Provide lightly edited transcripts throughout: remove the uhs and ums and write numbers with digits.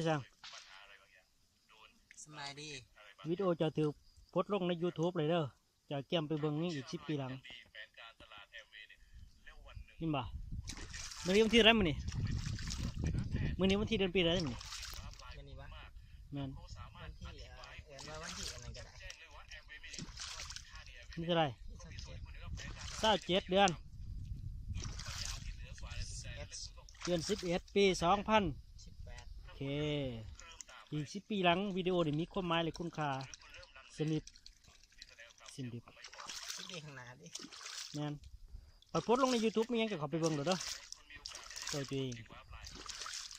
จังสบายดีวิดีโอจะถือโพสต์ลงใน YouTube เลยเด้อจะเกี่ยมไปเบิ่งนี่อีก10 ปีหลังนี่บ่มื้อนี้วันที่อะไรมื้อนี้วันที่เดือนปีอะไรมื้อนี้วันนี้วะแม่นวันที่ว่าวันที่อะไรก็ได้นี่เท่าไหร่27เดือน11ปี2000โอเคอีก10 ปีหลังวิดีโอนี่มีความหมายและคุณค่าสนิทสิ้นดีที่ดีข้างหน้าดิแม่นพอโพสต์ลงใน YouTube มีหยังก็เข้าไปเบิ่งเด้อตัวเอง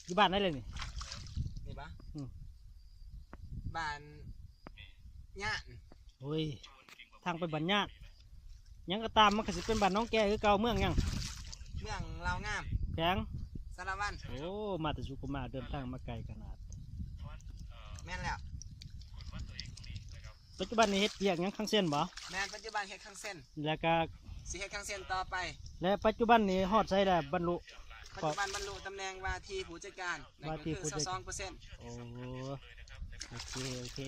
อยู่บ้านได้เลยนี่ปะบ้านย่านโอ้ยทางไปบ้านญาติยังก็ตามมันก็สิเป็นบ้านน้องแก่คือเก่าเมืองยังเมืองลาวงามแขงสารวัตรโอ้มาแต่สุขุมมาเดินทางมาไกลขนาดแม่นแล้วปัจจุบันนี้เฮ็ดเวียกยังข้างเส้นบ่แม่นปัจจุบันเฮ็ดข้างเส้นแล้วก็สิเฮ็ดข้างเส้นต่อไปและปัจจุบันนี้ฮอดใส่ได้บรรลุปัจจุบันบรรลุตำแหน่งว่าที่ผู้จัดการนั่นก็คือ22%โอ้โอเค